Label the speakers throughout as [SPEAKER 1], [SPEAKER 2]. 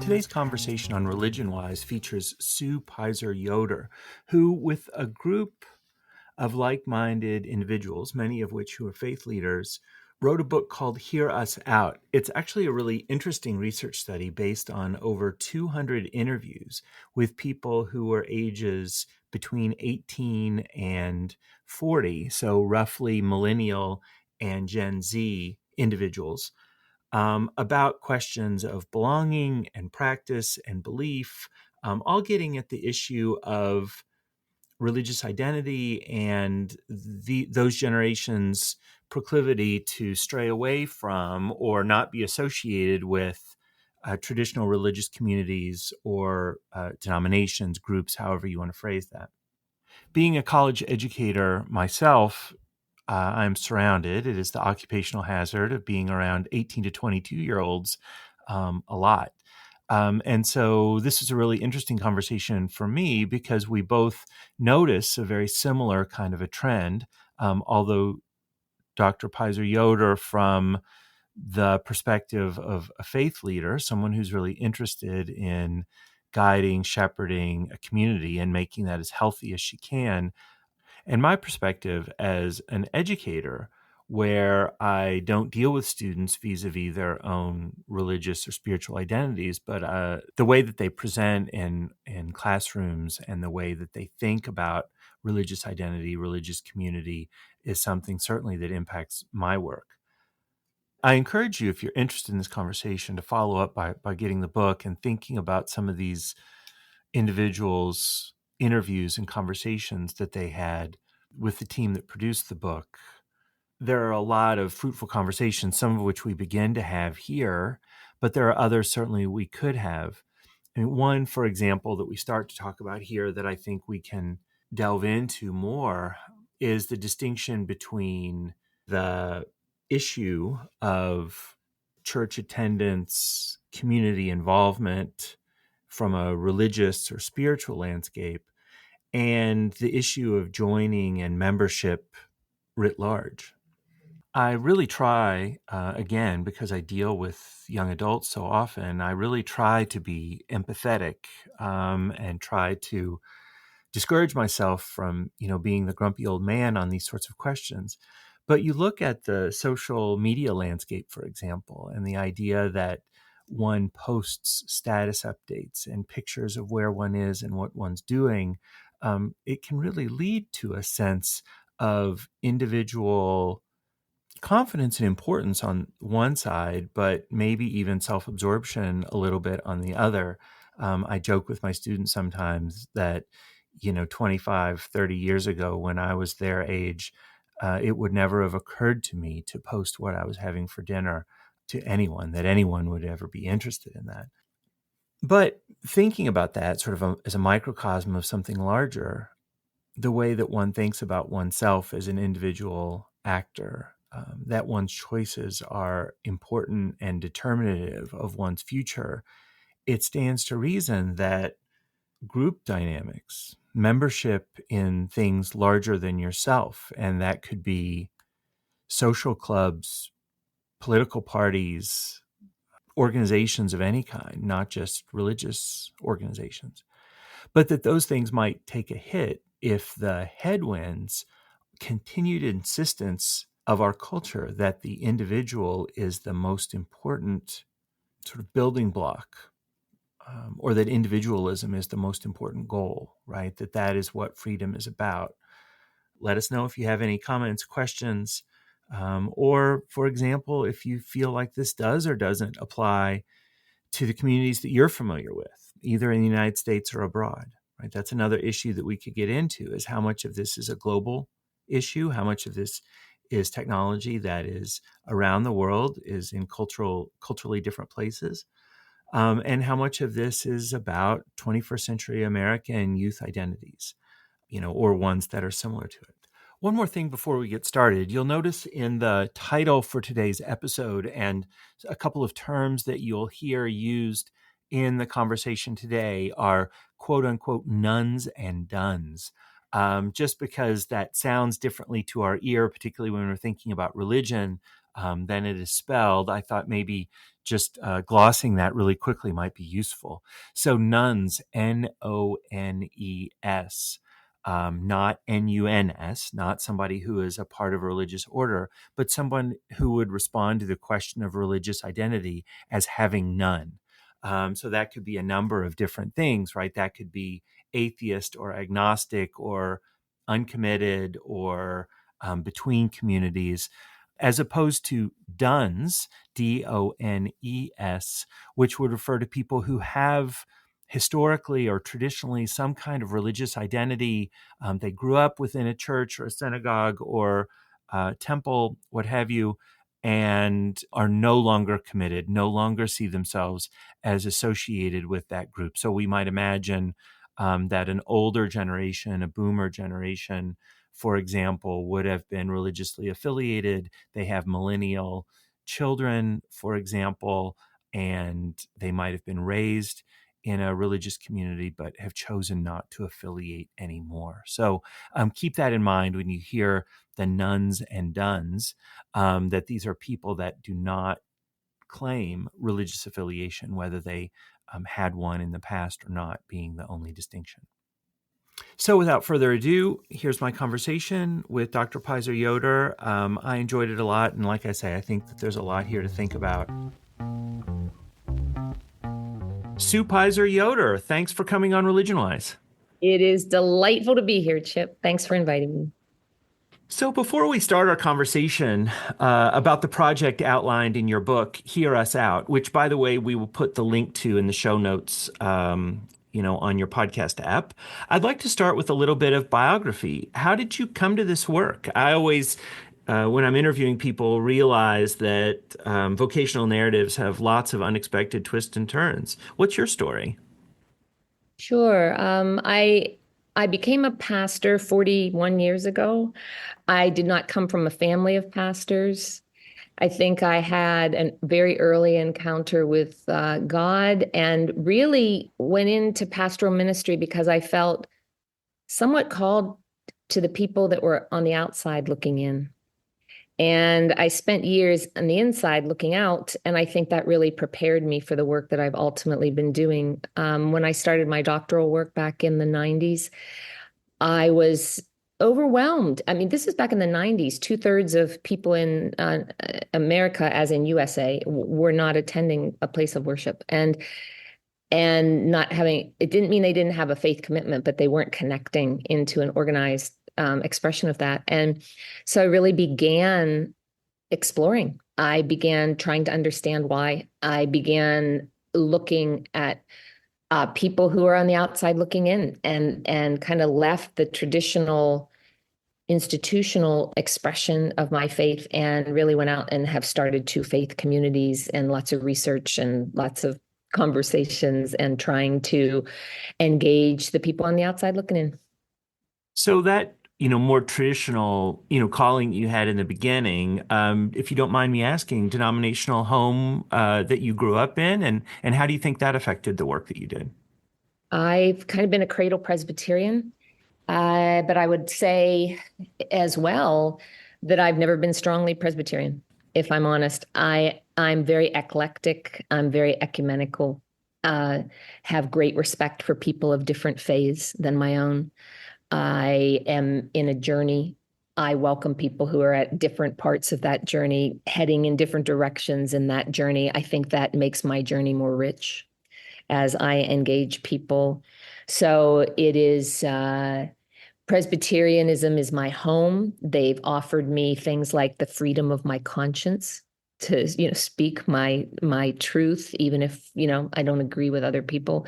[SPEAKER 1] Today's conversation on Religion Wise features Sue Pizor Yoder, who, with a group of like-minded individuals, many of which who are faith leaders, wrote a book called Hear Us Out. It's actually a really interesting research study based on over 200 interviews with people who were ages between 18 and 40, so roughly millennial and Gen Z individuals, about questions of belonging and practice and belief, all getting at the issue of religious identity and those generations' proclivity to stray away from or not be associated with traditional religious communities or denominations, groups, however you want to phrase that. Being a college educator myself, I'm surrounded. It is the occupational hazard of being around 18 to 22-year-olds a lot. And so this is a really interesting conversation for me because we both notice a very similar kind of a trend, although Dr. Pizor Yoder, from the perspective of a faith leader, someone who's really interested in guiding, shepherding a community and making that as healthy as she can, and my perspective as an educator, where I don't deal with students vis-a-vis their own religious or spiritual identities, but the way that they present in classrooms and the way that they think about religious identity, religious community is something certainly that impacts my work. I encourage you, if you're interested in this conversation, to follow up by getting the book and thinking about some of these individuals' interviews and conversations that they had with the team that produced the book. There are a lot of fruitful conversations, some of which we begin to have here, but there are others certainly we could have. And one, for example, that we start to talk about here that I think we can delve into more is the distinction between the issue of church attendance, community involvement from a religious or spiritual landscape, and the issue of joining and membership writ large. I really try, again, because I deal with young adults so often, I really try to be empathetic and try to discourage myself from, being the grumpy old man on these sorts of questions. But you look at the social media landscape, for example, and the idea that one posts status updates and pictures of where one is and what one's doing, it can really lead to a sense of individual confidence and importance on one side, but maybe even self-absorption a little bit on the other. I joke with my students sometimes that, 25, 30 years ago when I was their age, it would never have occurred to me to post what I was having for dinner to anyone, that anyone would ever be interested in that. But thinking about that sort of as a microcosm of something larger, the way that one thinks about oneself as an individual actor, that one's choices are important and determinative of one's future, it stands to reason that group dynamics, membership in things larger than yourself, and that could be social clubs, political parties, organizations of any kind, not just religious organizations, but that those things might take a hit if the headwinds continued insistence of our culture that the individual is the most important sort of building block, or that individualism is the most important goal, right? That is what freedom is about. Let us know if you have any comments, questions, or, for example, if you feel like this does or doesn't apply to the communities that you're familiar with, either in the United States or abroad, right? That's another issue that we could get into, is how much of this is a global issue, how much of this is technology that is around the world, is in culturally different places, and how much of this is about 21st century American youth identities, or ones that are similar to it. One more thing before we get started. You'll notice in the title for today's episode and a couple of terms that you'll hear used in the conversation today are quote unquote nones and dones. Just because that sounds differently to our ear, particularly when we're thinking about religion, than it is spelled, I thought maybe just glossing that really quickly might be useful. So nuns, Nones, not Nuns, not somebody who is a part of a religious order, but someone who would respond to the question of religious identity as having none. So that could be a number of different things, right? That could be atheist or agnostic or uncommitted or between communities, as opposed to Dones, Dones, which would refer to people who have historically or traditionally some kind of religious identity. They grew up within a church or a synagogue or temple, what have you, and are no longer committed, no longer see themselves as associated with that group. So we might imagine that an older generation, a boomer generation, for example, would have been religiously affiliated. They have millennial children, for example, and they might have been raised in a religious community but have chosen not to affiliate anymore. So keep that in mind when you hear the nuns and duns, that these are people that do not claim religious affiliation, whether they had one in the past or not, being the only distinction. So without further ado, here's my conversation with Dr. Pizor Yoder. I enjoyed it a lot, and like I say, I think that there's a lot here to think about. Sue Pizor Yoder, thanks for coming on Religion Wise.
[SPEAKER 2] It is delightful to be here, Chip. Thanks for inviting me.
[SPEAKER 1] So before we start our conversation about the project outlined in your book, Hear Us Out, which, by the way, we will put the link to in the show notes, on your podcast app, I'd like to start with a little bit of biography. How did you come to this work? I always, when I'm interviewing people, realize that vocational narratives have lots of unexpected twists and turns. What's your story?
[SPEAKER 2] Sure. I became a pastor 41 years ago. I did not come from a family of pastors. I think I had a very early encounter with God and really went into pastoral ministry because I felt somewhat called to the people that were on the outside looking in. And I spent years on the inside looking out. And I think that really prepared me for the work that I've ultimately been doing. When I started my doctoral work back in the 90s, I was overwhelmed. I mean, this is back in the 90s. 2/3 of people in America, as in USA, were not attending a place of worship. And not having, it didn't mean they didn't have a faith commitment, but they weren't connecting into an organized expression of that. And so I really began exploring. I began trying to understand why. I began looking at people who are on the outside looking in, and kind of left the traditional institutional expression of my faith and really went out and have started two faith communities and lots of research and lots of conversations and trying to engage the people on the outside looking in.
[SPEAKER 1] So that, more traditional, calling you had in the beginning, if you don't mind me asking, denominational home that you grew up in, and how do you think that affected the work that you did?
[SPEAKER 2] I've kind of been a cradle Presbyterian, but I would say as well that I've never been strongly Presbyterian, if I'm honest. I'm very eclectic. I'm very ecumenical. Have great respect for people of different faiths than my own. I am in a journey. I welcome people who are at different parts of that journey, heading in different directions in that journey. I think that makes my journey more rich as I engage people. So it is Presbyterianism is my home. They've offered me things like the freedom of my conscience to, speak my truth, even if, I don't agree with other people.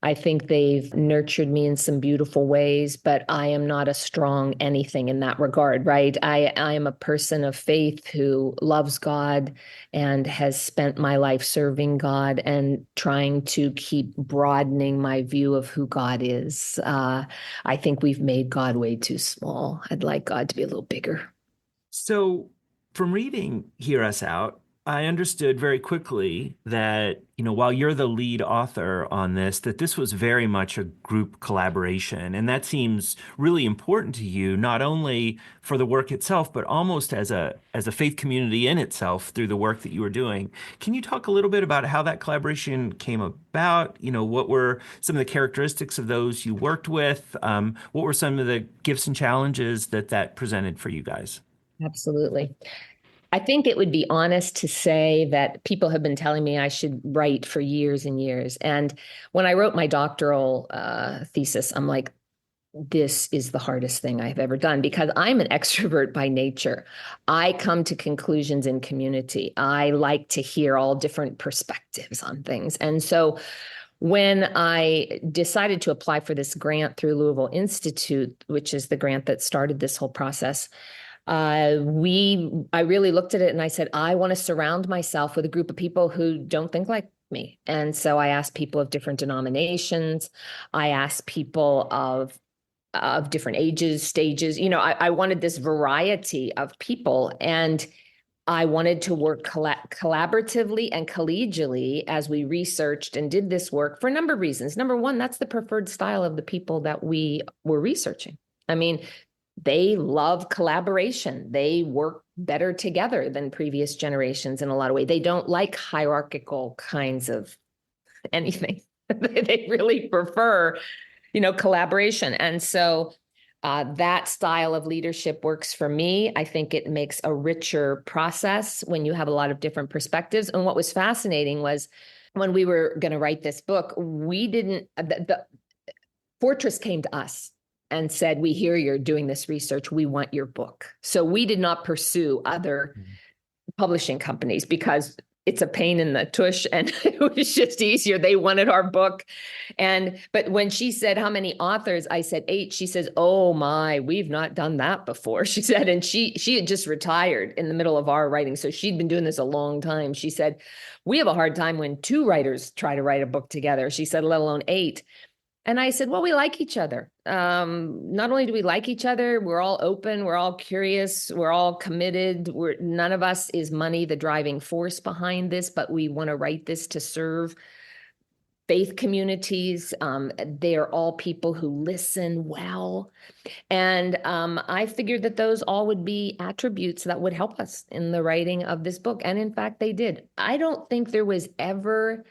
[SPEAKER 2] I think they've nurtured me in some beautiful ways, but I am not a strong anything in that regard, right? I am a person of faith who loves God and has spent my life serving God and trying to keep broadening my view of who God is. I think we've made God way too small. I'd like God to be a little bigger.
[SPEAKER 1] So from reading Hear Us Out, I understood very quickly that, while you're the lead author on this, that this was very much a group collaboration. And that seems really important to you, not only for the work itself, but almost as a faith community in itself through the work that you were doing. Can you talk a little bit about how that collaboration came about? What were some of the characteristics of those you worked with? What were some of the gifts and challenges that presented for you guys?
[SPEAKER 2] Absolutely. I think it would be honest to say that people have been telling me I should write for years and years. And when I wrote my doctoral thesis, I'm like, this is the hardest thing I've ever done because I'm an extrovert by nature. I come to conclusions in community. I like to hear all different perspectives on things. And so when I decided to apply for this grant through Louisville Institute, which is the grant that started this whole process, I really looked at it and I said, I want to surround myself with a group of people who don't think like me. And so I asked people of different denominations. I asked people of different ages, stages. I wanted this variety of people, and I wanted to work collaboratively and collegially as we researched and did this work for a number of reasons. Number one, that's the preferred style of the people that we were researching. I mean, they love collaboration. They work better together than previous generations in a lot of ways. They don't like hierarchical kinds of anything. They really prefer, collaboration. And so that style of leadership works for me. I think it makes a richer process when you have a lot of different perspectives. And what was fascinating was when we were going to write this book, we didn't, the Fortress came to us and said, we hear you're doing this research. We want your book. So we did not pursue other publishing companies because it's a pain in the tush and it was just easier. They wanted our book. But when she said, how many authors? I said 8. She says, oh my, we've not done that before. She said, and she had just retired in the middle of our writing. So she'd been doing this a long time. She said, we have a hard time when 2 writers try to write a book together. She said, let alone 8. And I said, well, we like each other. Not only do we like each other, we're all open, we're all curious, we're all committed. None of us is money the driving force behind this, but we want to write this to serve faith communities. They are all people who listen well. And I figured that those all would be attributes that would help us in the writing of this book. And in fact, they did. I don't think there was ever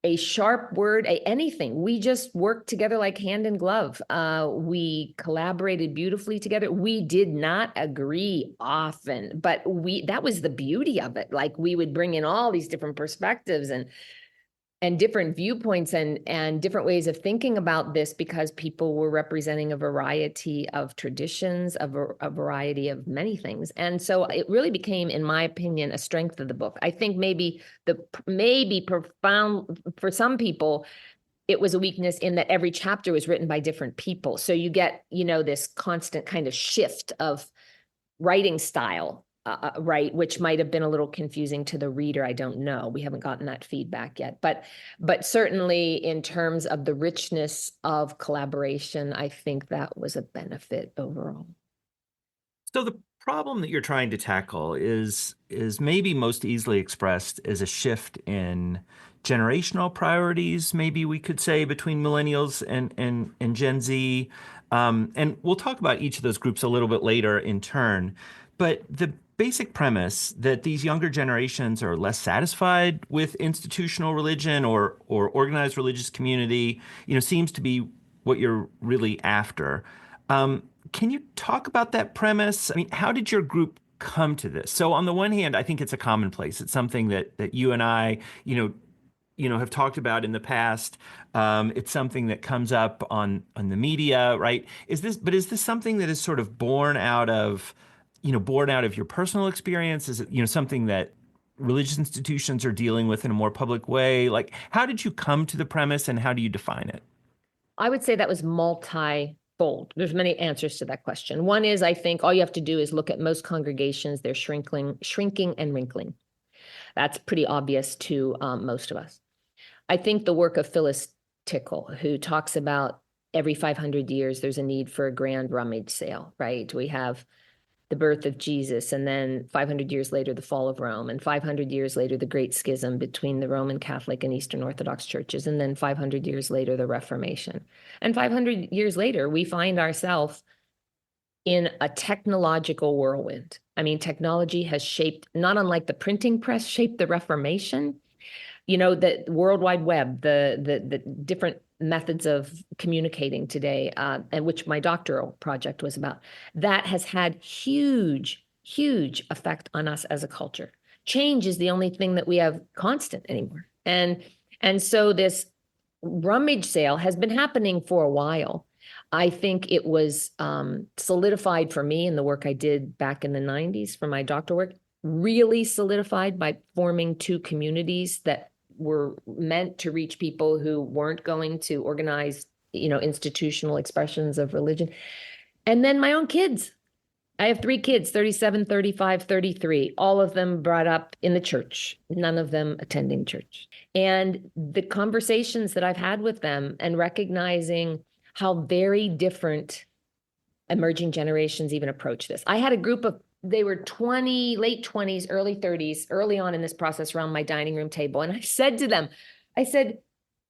[SPEAKER 2] a sharp word, anything. We just worked together like hand in glove. We collaborated beautifully together. We did not agree often, but that was the beauty of it. Like we would bring in all these different perspectives and different viewpoints and different ways of thinking about this because people were representing a variety of traditions, a variety of many things. And so it really became, in my opinion, a strength of the book. I think maybe profound for some people, it was a weakness in that every chapter was written by different people. So you get, this constant kind of shift of writing style. Right, which might have been a little confusing to the reader. I don't know. We haven't gotten that feedback yet, but certainly in terms of the richness of collaboration, I think that was a benefit overall.
[SPEAKER 1] So the problem that you're trying to tackle is maybe most easily expressed as a shift in generational priorities, maybe we could say, between millennials and Gen Z. And we'll talk about each of those groups a little bit later in turn. But the basic premise that these younger generations are less satisfied with institutional religion or organized religious community, seems to be what you're really after. Can you talk about that premise? I mean, how did your group come to this? So on the one hand, I think it's a commonplace. It's something that you and I, have talked about in the past. It's something that comes up on the media, right? Is this something that is sort of born out of your personal experience? Is it, something that religious institutions are dealing with in a more public way? Like, how did you come to the premise and how do you define it?
[SPEAKER 2] I would say that was multi-fold. There's many answers to that question. One is, I think all you have to do is look at most congregations, they're shrinking and wrinkling. That's pretty obvious to most of us. I think the work of Phyllis Tickle, who talks about every 500 years, there's a need for a grand rummage sale, right? We have the birth of Jesus, and then 500 years later, the fall of Rome, and 500 years later, the Great Schism between the Roman Catholic and Eastern Orthodox churches, and then 500 years later, the Reformation. And 500 years later, we find ourselves in a technological whirlwind. I mean, technology has shaped, not unlike the printing press shaped the Reformation, the World Wide Web, the different methods of communicating today, and which my doctoral project was about, that has had huge, huge effect on us as a culture. Change is the only thing that we have constant anymore. And so this rummage sale has been happening for a while. I think it was solidified for me in the work I did back in the 90s for my doctoral work, really solidified by forming two communities that were meant to reach people who weren't going to organize, institutional expressions of religion. And then my own kids. I have 3 kids, 37, 35, 33, all of them brought up in the church, none of them attending church. And the conversations that I've had with them and recognizing how very different emerging generations even approach this. I had a group of, they were 20, late 20s, early 30s, early on in this process around my dining room table. And I said to them,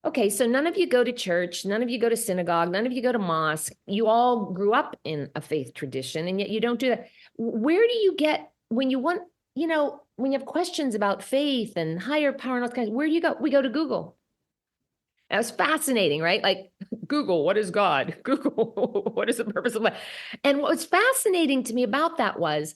[SPEAKER 2] okay, so none of you go to church, none of you go to synagogue, none of you go to mosque. You all grew up in a faith tradition, and yet you don't do that. Where do you get, when you want, when you have questions about faith and higher power and all kinds, where do you go? We go to Google. That was fascinating, right? Like, Google, what is God? Google, what is the purpose of life? And what was fascinating to me about that was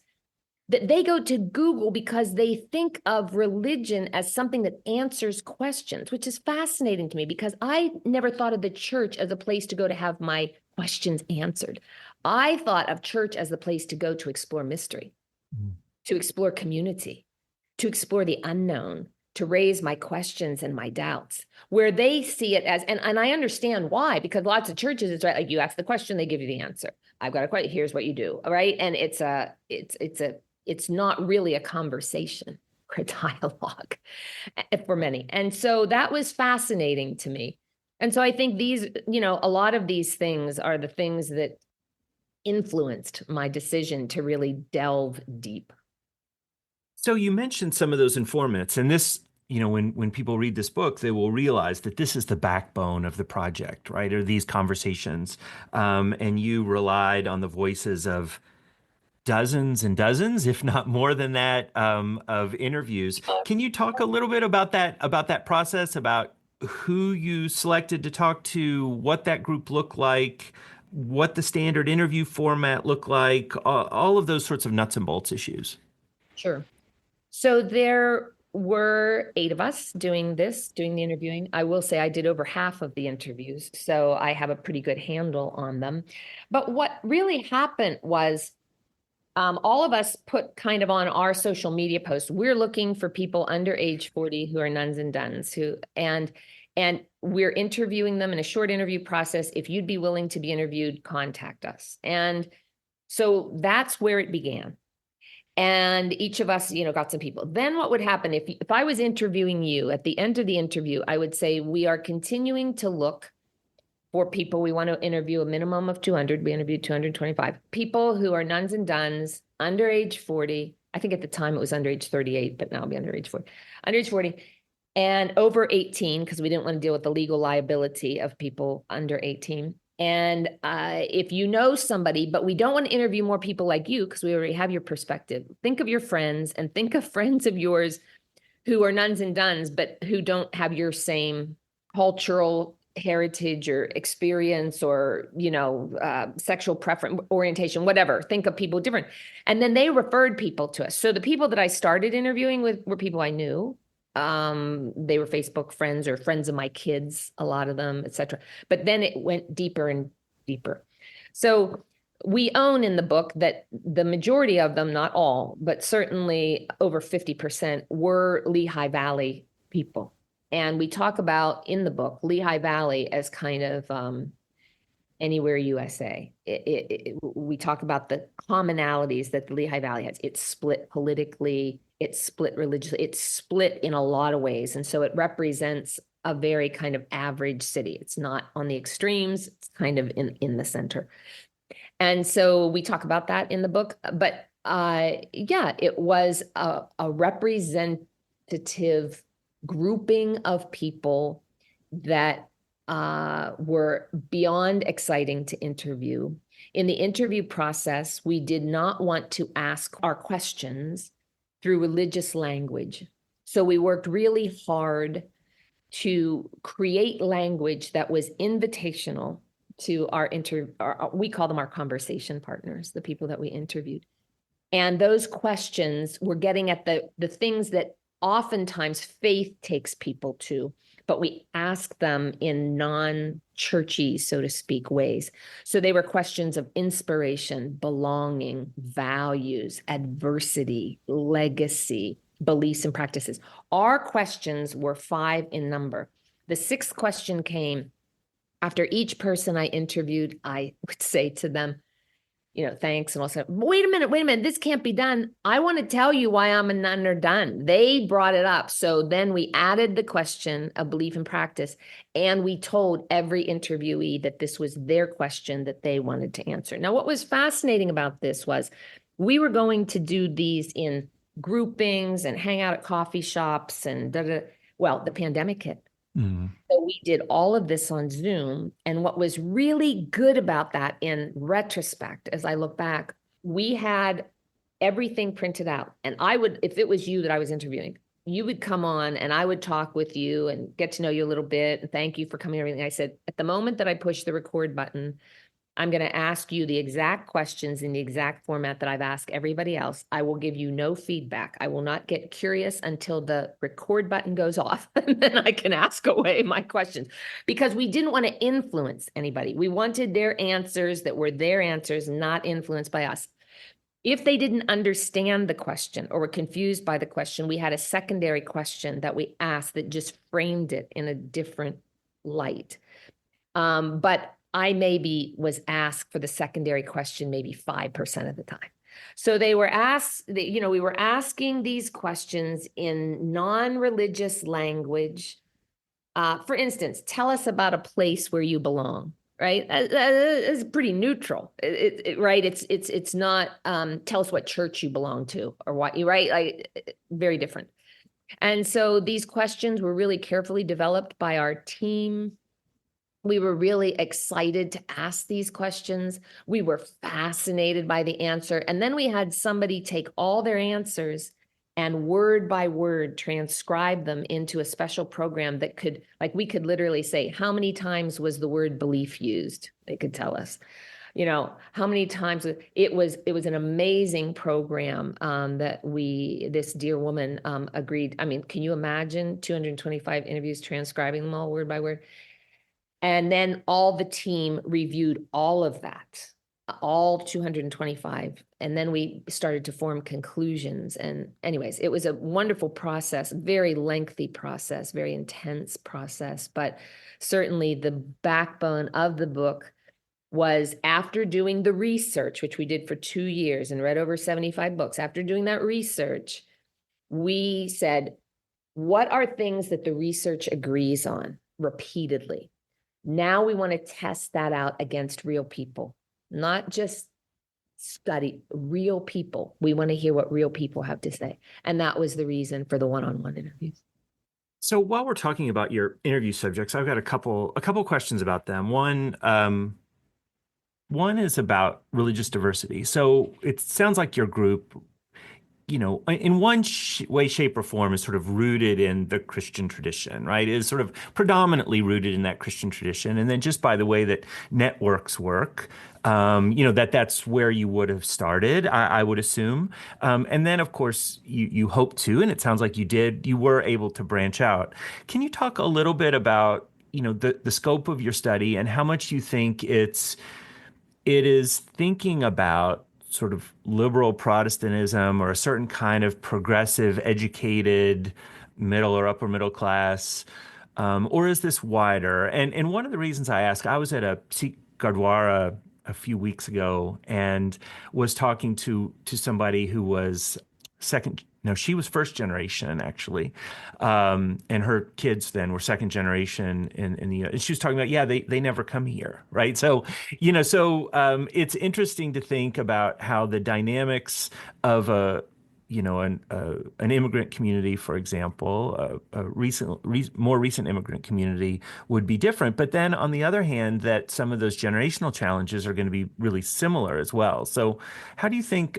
[SPEAKER 2] that they go to Google because they think of religion as something that answers questions, which is fascinating to me because I never thought of the church as a place to go to have my questions answered. I thought of church as the place to go to explore mystery, to explore community, to explore the unknown, to raise my questions and my doubts, where they see it as, and I understand why, because lots of churches, it's right, like you ask the question, they give you the answer. I've got a question, here's what you do, all right? And it's not really a conversation or a dialogue for many. And so that was fascinating to me. And so I think these, a lot of these things are the things that influenced my decision to really delve deep.
[SPEAKER 1] So you mentioned some of those informants, and this, when people read this book, they will realize that this is the backbone of the project, right? Or these conversations. And you relied on the voices of dozens and dozens, if not more than that, of interviews. Can you talk a little bit about that process, about who you selected to talk to, what that group looked like, what the standard interview format looked like, all of those sorts of nuts and bolts issues?
[SPEAKER 2] Sure. So there were 8 of us doing the interviewing. I will say I did over half of the interviews, so I have a pretty good handle on them. But what really happened was all of us put kind of on our social media posts, we're looking for people under age 40 who are nuns and duns, and we're interviewing them in a short interview process. If you'd be willing to be interviewed, contact us. And so that's where it began. And each of us, got some people. Then what would happen if I was interviewing you at the end of the interview, I would say, we are continuing to look for people. We want to interview a minimum of 200. We interviewed 225 people who are nuns and duns under age 40. I think at the time it was under age 38, but now it'll be under age 40. Under age 40 and over 18, because we didn't want to deal with the legal liability of people under 18. And if you know somebody, but we don't want to interview more people like you because we already have your perspective. Think of your friends and think of friends of yours who are nuns and duns, but who don't have your same cultural heritage or experience or, sexual preference, orientation, whatever. Think of people different. And then they referred people to us. So the people that I started interviewing with were people I knew. They were Facebook friends or friends of my kids, a lot of them, etc. But then it went deeper and deeper. So we own in the book that the majority of them, not all, but certainly over 50% were Lehigh Valley people. And we talk about in the book, Lehigh Valley as kind of anywhere USA. We talk about the commonalities that the Lehigh Valley has. It's split politically, it's split religiously, it's split in a lot of ways. And so it represents a very kind of average city. It's not on the extremes, it's kind of in the center. And so we talk about that in the book, but Yeah, it was a representative grouping of people that were beyond exciting to interview. In the interview process, we did not want to ask our questions through religious language. So we worked really hard to create language that was invitational to we call them our conversation partners, the people that we interviewed. And those questions were getting at the things that oftentimes faith takes people to, but we ask them in non-churchy, so to speak, ways. So they were questions of inspiration, belonging, values, adversity, legacy, beliefs and practices. Our questions were 5 in number. The 6th question came after each person I interviewed. I would say to them, thanks. And also, wait a minute, this can't be done. I want to tell you why I'm a nun or done. They brought it up. So then we added the question of belief and practice, and we told every interviewee that this was their question that they wanted to answer. Now, what was fascinating about this was we were going to do these in groupings and hang out at coffee shops and well, the pandemic hit. So we did all of this on Zoom. And what was really good about that in retrospect, as I look back, we had everything printed out. And I would, if it was you that I was interviewing, you would come on and I would talk with you and get to know you a little bit. And thank you for coming and everything. I said, at the moment that I push the record button, I'm going to ask you the exact questions in the exact format that I've asked everybody else. I will give you no feedback. I will not get curious until the record button goes off, and then I can ask away my questions, because we didn't want to influence anybody. We wanted their answers that were their answers, not influenced by us. If they didn't understand the question or were confused by the question, we had a secondary question that we asked that just framed it in a different light. But I maybe was asked for the secondary question maybe 5% of the time. So they were asked, we were asking these questions in non-religious language. For instance, tell us about a place where you belong, right? It's pretty neutral, right? It's not, tell us what church you belong to or what you, right? Like, very different. And so these questions were really carefully developed by our team. We were really excited to ask these questions. We were fascinated by the answer. And then we had somebody take all their answers and word by word transcribe them into a special program that could, like, we could literally say, how many times was the word belief used? They could tell us, how many times. It was an amazing program that this dear woman agreed. I mean, can you imagine 225 interviews, transcribing them all word by word? And then all the team reviewed all of that, all 225. And then we started to form conclusions. And anyways, it was a wonderful process, very lengthy process, very intense process. But certainly the backbone of the book was, after doing the research, which we did for 2 years and read over 75 books. After doing that research, we said, what are things that the research agrees on repeatedly? Now we want to test that out against real people, not just study real people. We want to hear what real people have to say. And that was the reason for the one-on-one interviews.
[SPEAKER 1] So while we're talking about your interview subjects, I've got a couple questions about them. One is about religious diversity. So it sounds like your group, in one way, shape, or form, is sort of rooted in the Christian tradition, right? Is sort of predominantly rooted in that Christian tradition. And then just by the way that networks work, that's where you would have started, I would assume. And then, of course, you hope to, and it sounds like you were able to branch out. Can you talk a little bit about, the scope of your study and how much you think it is thinking about sort of liberal Protestantism or a certain kind of progressive, educated, middle or upper middle class, or is this wider? And one of the reasons I ask, I was at a Sikh Gurdwara a few weeks ago and was talking to somebody who was second No, she was first generation actually, and her kids then were second generation in the. And she was talking about, yeah, they never come here, right? So, it's interesting to think about how the dynamics of an immigrant community, for example, more recent immigrant community would be different. But then on the other hand, that some of those generational challenges are going to be really similar as well. So how do you think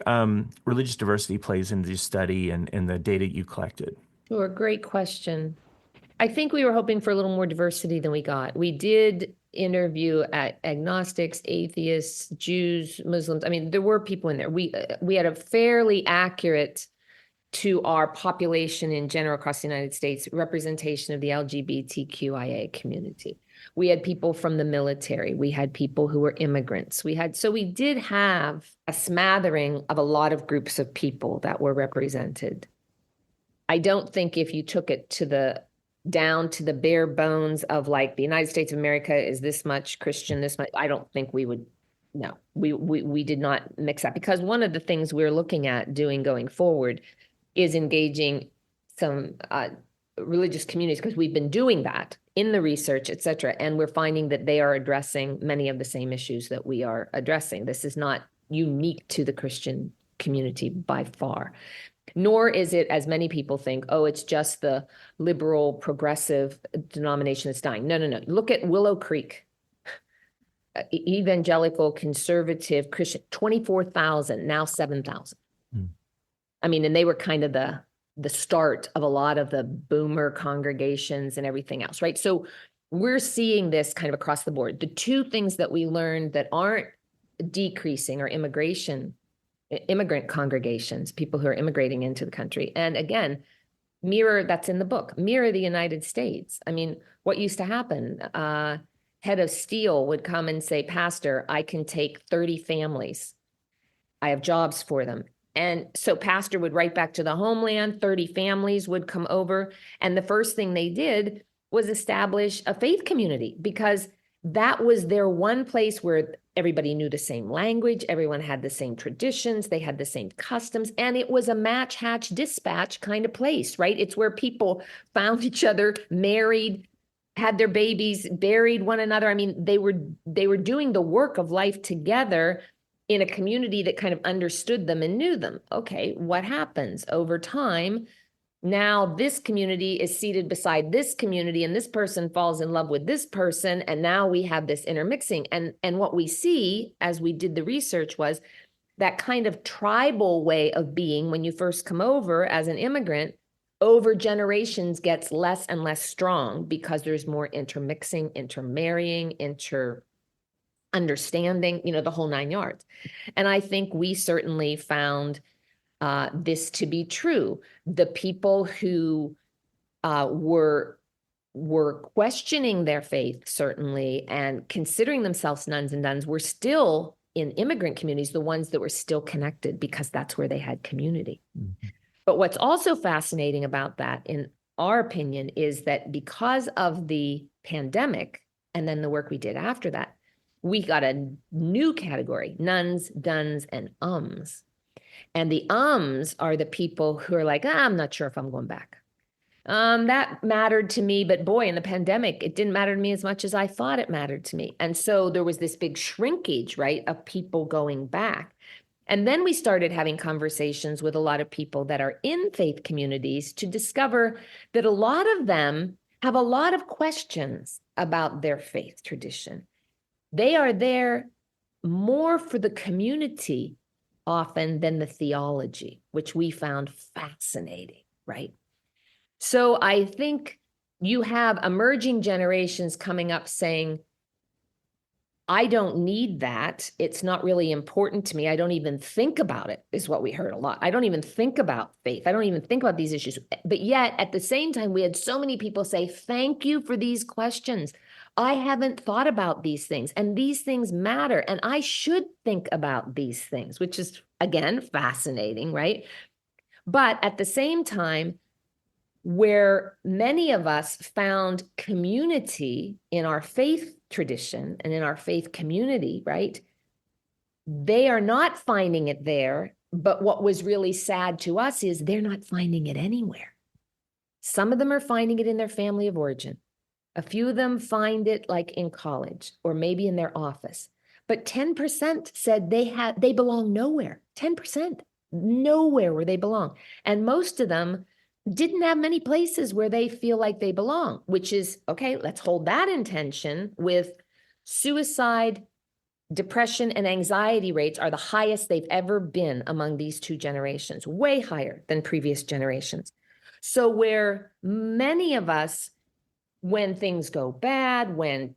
[SPEAKER 1] religious diversity plays into your study and the data you collected?
[SPEAKER 2] Sure, great question. I think we were hoping for a little more diversity than we got. We did interview agnostics, atheists, Jews, Muslims. I mean, there were people in there. We had a fairly accurate to our population in general across the United States representation of the LGBTQIA community. We had people from the military. We had people who were immigrants. We did have a smattering of a lot of groups of people that were represented. I don't think if you took it down to the bare bones of like the United States of America is this much Christian, this much, I don't think we would, no, we did not mix that, because one of the things we're looking at doing going forward is engaging some religious communities, because we've been doing that in the research, et cetera, and we're finding that they are addressing many of the same issues that we are addressing. This is not unique to the Christian community by far. Nor is it, as many people think, oh, it's just the liberal progressive denomination that's dying. No, no, no. Look at Willow Creek, evangelical, conservative, Christian, 24,000, now 7,000. I mean, and they were kind of the start of a lot of the boomer congregations and everything else, right? So we're seeing this kind of across the board. The two things that we learned that aren't decreasing are immigrant congregations, people who are immigrating into the country. And again, that's in the book, mirror the United States. I mean, what used to happen? Head of steel would come and say, Pastor, I can take 30 families. I have jobs for them. And so pastor would write back to the homeland, 30 families would come over. And the first thing they did was establish a faith community, because that was their one place where everybody knew the same language, everyone had the same traditions, they had the same customs, and it was a match, hatch, dispatch kind of place, right? It's where people found each other, married, had their babies, buried one another. I mean, they were doing the work of life together in a community that kind of understood them and knew them. Okay, what happens over time? Now this community is seated beside this community, and this person falls in love with this person, and now we have this intermixing. And what we see as we did the research was that kind of tribal way of being when you first come over as an immigrant over generations gets less and less strong, because there's more intermixing, intermarrying, understanding, the whole 9 yards. And I think we certainly found this to be true. The people who were questioning their faith, certainly, and considering themselves nuns and nuns, were still in immigrant communities, the ones that were still connected, because that's where they had community. Mm-hmm. But what's also fascinating about that, in our opinion, is that because of the pandemic and then the work we did after that, we got a new category: nuns, duns, and ums. And the ums are the people who are like, I'm not sure if I'm going back. That mattered to me, but boy, in the pandemic, it didn't matter to me as much as I thought it mattered to me. And so there was this big shrinkage, right, of people going back. And then we started having conversations with a lot of people that are in faith communities to discover that a lot of them have a lot of questions about their faith tradition. They are there more for the community often than the theology, which we found fascinating, right? So I think you have emerging generations coming up saying, I don't need that. It's not really important to me. I don't even think about it, is what we heard a lot. I don't even think about faith. I don't even think about these issues. But yet, at the same time, we had so many people say, thank you for these questions. I haven't thought about these things, and these things matter, and I should think about these things, which is, again, fascinating, right? But at the same time, where many of us found community in our faith tradition and in our faith community, right? They are not finding it there But what was really sad to us is they're not finding it anywhere. Some of them are finding it in their family of origin. A few of them find it like in college or maybe in their office. But 10% said they belong nowhere. 10%, nowhere where they belong. And most of them didn't have many places where they feel like they belong, which is, okay, let's hold that intention with suicide, depression, and anxiety rates are the highest they've ever been among these two generations, way higher than previous generations. So where many of us, when things go bad, when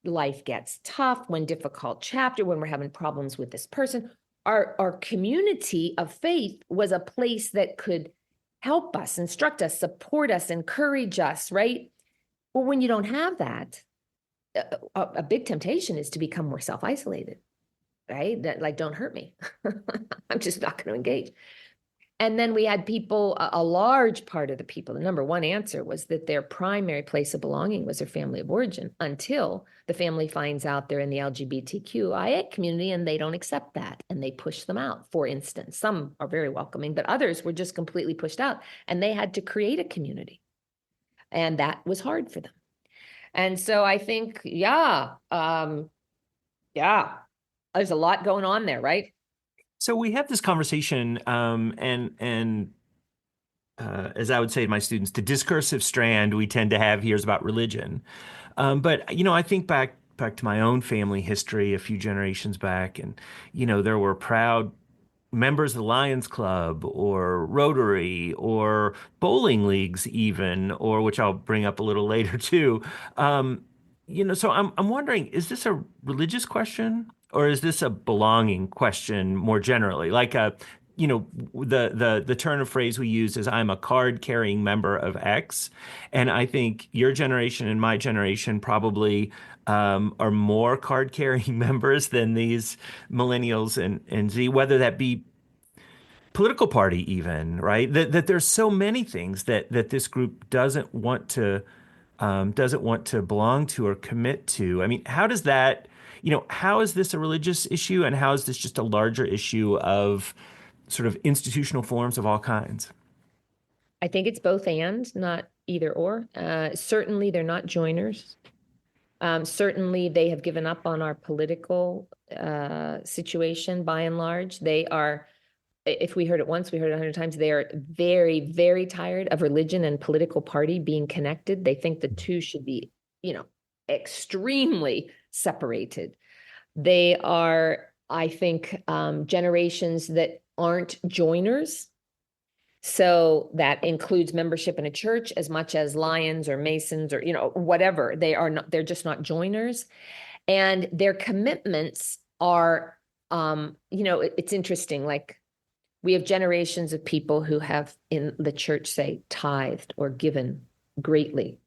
[SPEAKER 2] life gets tough, when difficult chapter, when we're having problems with this person, our community of faith was a place that could help us, instruct us, support us, encourage us, right? Well, when you don't have that, a big temptation is to become more self-isolated, right? That, like, don't hurt me. I'm just not going to engage. And then we had people, a large part of the people, the number one answer was that their primary place of belonging was their family of origin until the family finds out they're in the LGBTQIA community and they don't accept that and they push them out, for instance. Some are very welcoming, but others were just completely pushed out and they had to create a community. And that was hard for them. And so I think, yeah, there's a lot going on there, right?
[SPEAKER 1] So we have this conversation, as I would say to my students, the discursive strand we tend to have here is about religion. But I think back to my own family history a few generations back, and there were proud members of the Lions Club or Rotary or bowling leagues even, or which I'll bring up a little later too. So I'm wondering, is this a religious question or is this a belonging question more generally? Like the turn of phrase we use is I'm a card carrying member of X. And I think your generation and my generation probably are more card carrying members than these millennials and Z, whether that be political party even, right? That there's so many things that this group doesn't want to belong to or commit to. I mean, how is this a religious issue and how is this just a larger issue of sort of institutional forms of all kinds?
[SPEAKER 2] I think it's both and, not either or. Certainly, they're not joiners. Certainly, they have given up on our political situation by and large. They are, if we heard it once, we heard it 100 times. They are very, very tired of religion and political party being connected. They think the two should be, extremely separated. They are, I think, generations that aren't joiners. So that includes membership in a church as much as Lions or Masons or, whatever. They're just not joiners. And their commitments are, it's interesting. Like, we have generations of people who have in the church, say, tithed or given greatly.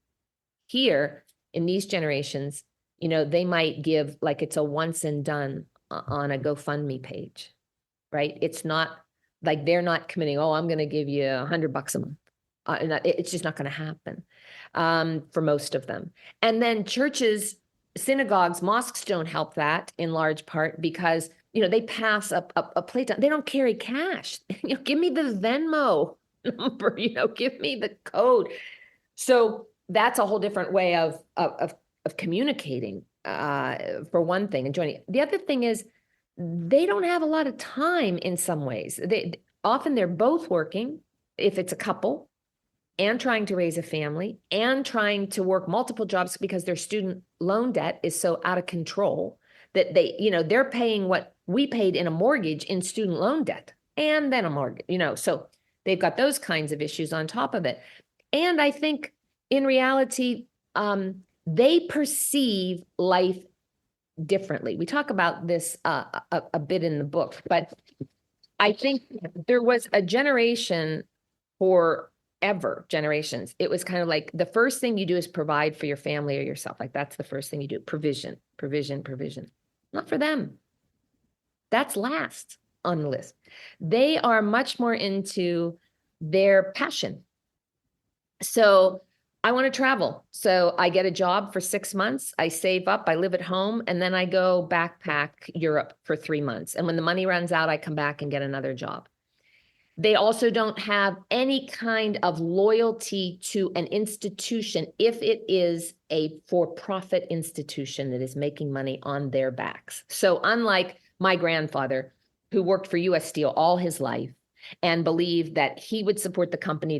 [SPEAKER 2] Here, in these generations, they might give like it's a once and done on a GoFundMe page, right? It's not like they're not committing, oh, I'm going to give you $100 a month. And it's just not going to happen for most of them. And then churches, synagogues, mosques don't help that in large part because they pass a plate down. They don't carry cash. Give me the Venmo number. Give me the code. So that's a whole different way of communicating, for one thing, and joining. The other thing is they don't have a lot of time in some ways. They're both working, if it's a couple, and trying to raise a family and trying to work multiple jobs because their student loan debt is so out of control that they're paying what we paid in a mortgage in student loan debt and then a mortgage, so they've got those kinds of issues on top of it. And I think in reality, they perceive life differently. We talk about this a bit in the book, but I think there was a generation forever, generations. It was kind of like the first thing you do is provide for your family or yourself. Like that's the first thing you do. Provision, provision, provision. Not for them. That's last on the list. They are much more into their passion. So I want to travel. So I get a job for 6 months. I save up, I live at home, and then I go backpack Europe for 3 months. And when the money runs out, I come back and get another job. They also don't have any kind of loyalty to an institution if it is a for-profit institution that is making money on their backs. So unlike my grandfather, who worked for US Steel all his life and believed that he would support the company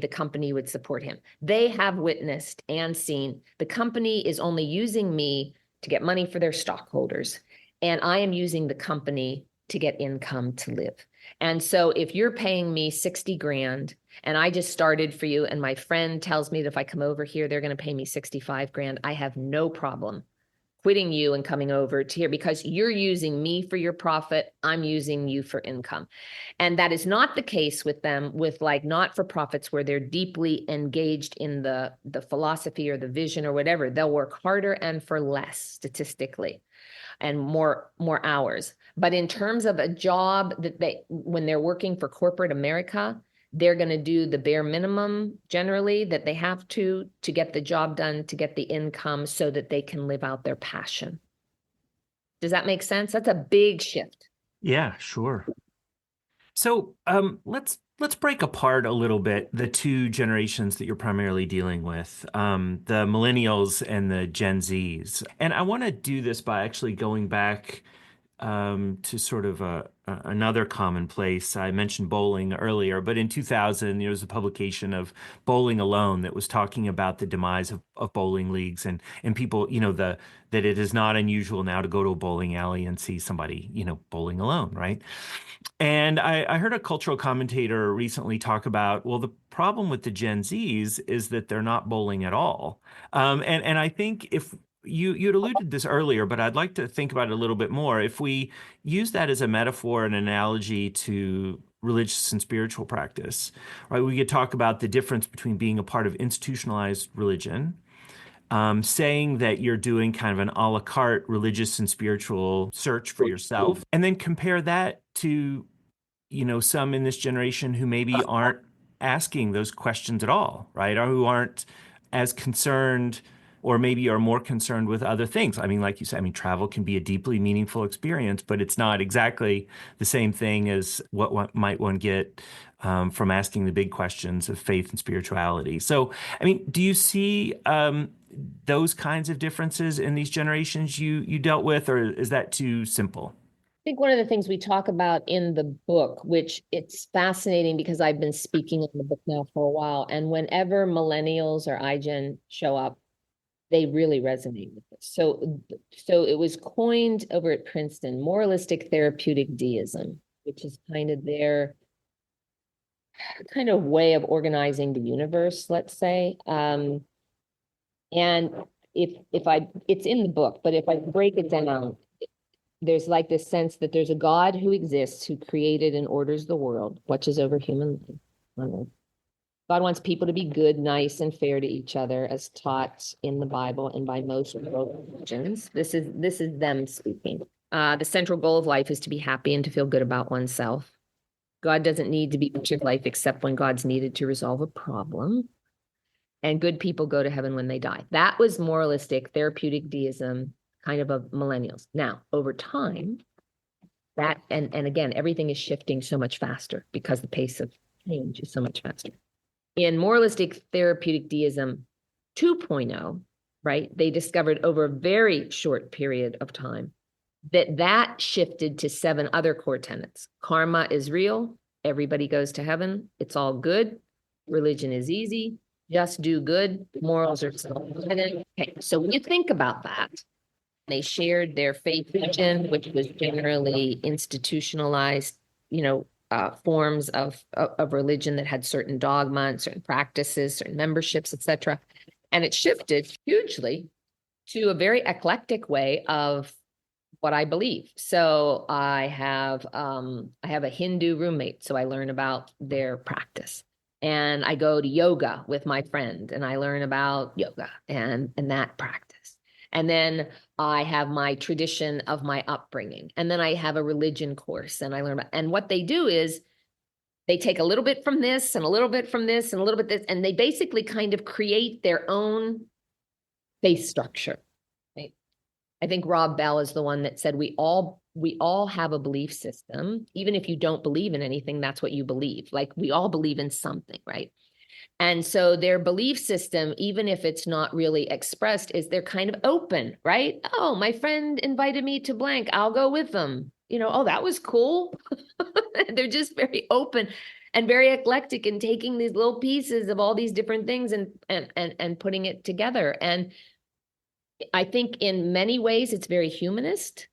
[SPEAKER 2] would support him. They have witnessed and seen the company is only using me to get money for their stockholders, and I am using the company to get income to live. And so if you're paying me 60 grand and I just started for you and my friend tells me that if I come over here, they're going to pay me 65 grand, I have no problem quitting you and coming over to here because you're using me for your profit. I'm using you for income. And that is not the case with them, with like not-for-profits where they're deeply engaged in the philosophy or the vision or whatever. They'll work harder and for less statistically and more hours. But in terms of a job that when they're working for corporate America, they're going to do the bare minimum generally that they have to get the job done, to get the income so that they can live out their passion. Does that make sense? That's a big shift.
[SPEAKER 1] Yeah, sure. So let's break apart a little bit the two generations that you're primarily dealing with, the millennials and the Gen Zs. And I want to do this by actually going back to sort of another commonplace. I mentioned bowling earlier, but in 2000, there was a publication of Bowling Alone that was talking about the demise of bowling leagues and people, that it is not unusual now to go to a bowling alley and see somebody, bowling alone, right? And I heard a cultural commentator recently talk about, well, the problem with the Gen Zs is that they're not bowling at all. And I think if you'd alluded this earlier, but I'd like to think about it a little bit more. If we use that as a metaphor and analogy to religious and spiritual practice, right? We could talk about the difference between being a part of institutionalized religion, saying that you're doing kind of an a la carte religious and spiritual search for yourself, and then compare that to, some in this generation who maybe aren't asking those questions at all, right? Or who aren't as concerned or maybe are more concerned with other things. I mean, like you said, travel can be a deeply meaningful experience, but it's not exactly the same thing as what might one get from asking the big questions of faith and spirituality. So, do you see those kinds of differences in these generations you dealt with, or is that too simple?
[SPEAKER 2] I think one of the things we talk about in the book, which it's fascinating because I've been speaking in the book now for a while, and whenever millennials or iGen show up, they really resonate with this. So it was coined over at Princeton, moralistic therapeutic deism, which is kind of their kind of way of organizing the universe, let's say. And it's in the book, but if I break it down, there's like this sense that there's a God who exists, who created and orders the world, watches over human life. God wants people to be good, nice, and fair to each other, as taught in the Bible and by most religions. This is them speaking. The central goal of life is to be happy and to feel good about oneself. God doesn't need to be much of life except when God's needed to resolve a problem. And good people go to heaven when they die. That was moralistic therapeutic deism, kind of millennials. Now, over time, that and again, everything is shifting so much faster because the pace of change is so much faster. In moralistic therapeutic deism 2.0, right, they discovered over a very short period of time that shifted to 7 other core tenets. Karma is real. Everybody goes to heaven. It's all good. Religion is easy. Just do good. Morals are self-evident. Okay, so when you think about that, they shared their faith vision, which was generally institutionalized, forms of religion that had certain dogma and certain practices, certain memberships, etc. And it shifted hugely to a very eclectic way of what I believe. So I have a Hindu roommate, so I learn about their practice. And I go to yoga with my friend and I learn about yoga and that practice. And then I have my tradition of my upbringing. And then I have a religion course and I learn about, and what they do is they take a little bit from this and a little bit from this and a little bit this, and they basically kind of create their own faith structure. Right? I think Rob Bell is the one that said we all we all have a belief system. Even if you don't believe in anything, that's what you believe. Like we all believe in something, right? And so their belief system, even if it's not really expressed, is they're kind of open, right? Oh, my friend invited me to blank. I'll go with them. Oh, that was cool. They're just very open and very eclectic in taking these little pieces of all these different things and putting it together. And I think in many ways it's very humanist.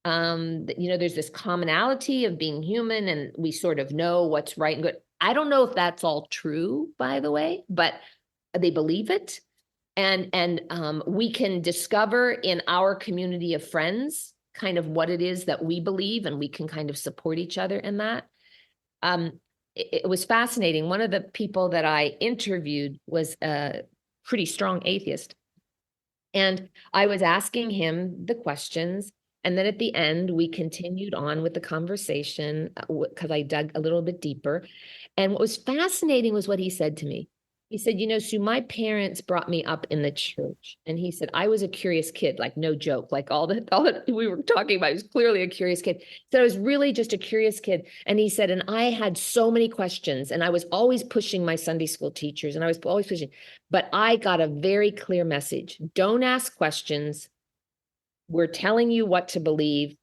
[SPEAKER 2] There's this commonality of being human and we sort of know what's right and good. I don't know if that's all true, by the way, but they believe it. And we can discover in our community of friends kind of what it is that we believe, and we can kind of support each other in that. It was fascinating. One of the people that I interviewed was a pretty strong atheist. And I was asking him the questions. And then at the end, we continued on with the conversation because I dug a little bit deeper. And what was fascinating was what he said to me. He said, Sue, my parents brought me up in the church. And he said, I was a curious kid, like no joke, like all that we were talking about. He was clearly a curious kid. So I was really just a curious kid. And he said, and I had so many questions and I was always pushing my Sunday school teachers and I was always pushing, but I got a very clear message. Don't ask questions. We're telling you what to believe,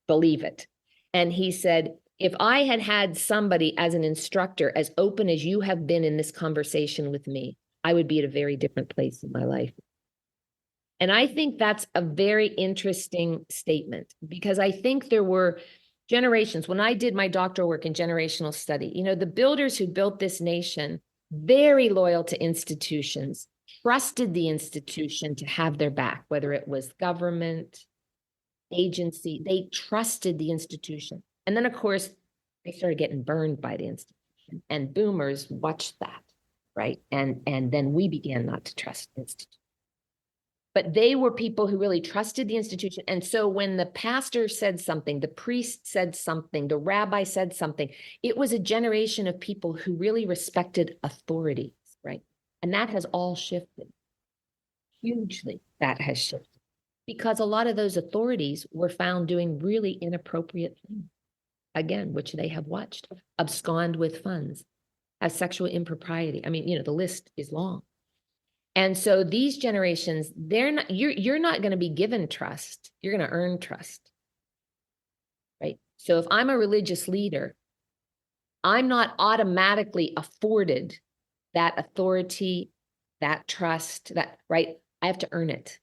[SPEAKER 2] believe it. And he said, if I had had somebody as an instructor, as open as you have been in this conversation with me, I would be at a very different place in my life. And I think that's a very interesting statement because I think there were generations, when I did my doctoral work in generational study, the builders who built this nation, very loyal to institutions, trusted the institution to have their back, whether it was government, agency, they trusted the institution. And then, of course, they started getting burned by the institution, and boomers watched that, right? And then we began not to trust the institution. But they were people who really trusted the institution. And so when the pastor said something, the priest said something, the rabbi said something, it was a generation of people who really respected authorities, right? And that has all shifted. Hugely, that has shifted. Because a lot of those authorities were found doing really inappropriate things, again, which they have watched, abscond with funds, have sexual impropriety. I mean, the list is long. And so these generations, you're not going to be given trust. You're going to earn trust, right? So if I'm a religious leader, I'm not automatically afforded that authority, that trust, that, right? I have to earn it.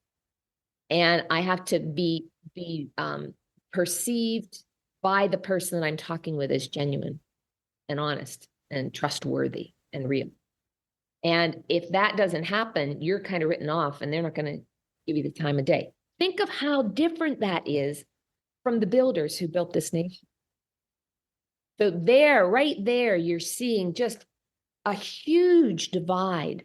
[SPEAKER 2] And I have to be perceived by the person that I'm talking with as genuine and honest and trustworthy and real. And if that doesn't happen, you're kind of written off and they're not going to give you the time of day. Think of how different that is from the builders who built this nation. So right there, you're seeing just a huge divide.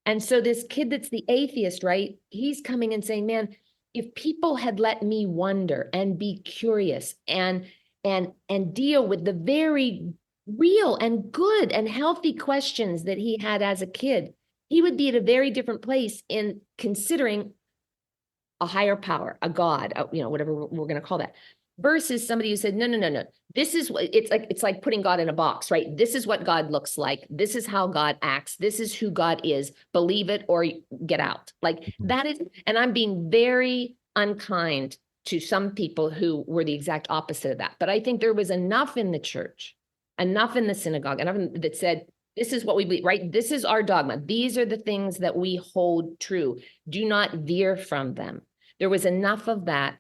[SPEAKER 2] And so this kid that's the atheist, right? He's coming and saying, man, if people had let me wonder and be curious and deal with the very real and good and healthy questions that he had as a kid, he would be at a very different place in considering a higher power, a God, whatever we're going to call that, versus somebody who said, no. This is what it's like putting God in a box, right? This is what God looks like. This is how God acts. This is who God is. Believe it or get out. Like that is, and I'm being very unkind to some people who were the exact opposite of that. But I think there was enough in the church, enough in the synagogue, enough that said, this is what we believe, right? This is our dogma. These are the things that we hold true. Do not veer from them. There was enough of that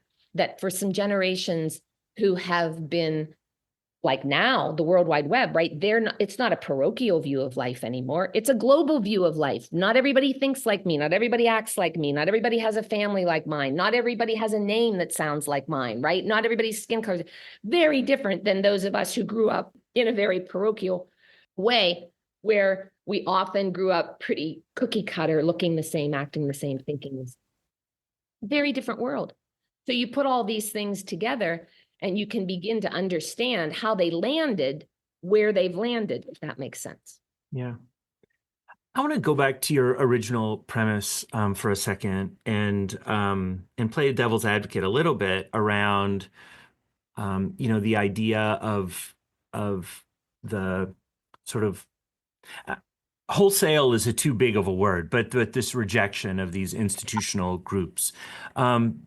[SPEAKER 2] for some generations who have been like now the World Wide Web, right? It's not a parochial view of life anymore. It's a global view of life. Not everybody thinks like me. Not everybody acts like me. Not everybody has a family like mine. Not everybody has a name that sounds like mine, right? Not everybody's skin color is very different than those of us who grew up in a very parochial way, where we often grew up pretty cookie cutter, looking the same, acting the same, thinking the same. Very different world. So you put all these things together and you can begin to understand how they landed where they've landed, if that makes sense.
[SPEAKER 1] Yeah. I want to go back to your original premise for a second and play devil's advocate a little bit around the idea of the sort of uh, wholesale is a too big of a word, but this rejection of these institutional groups. Um,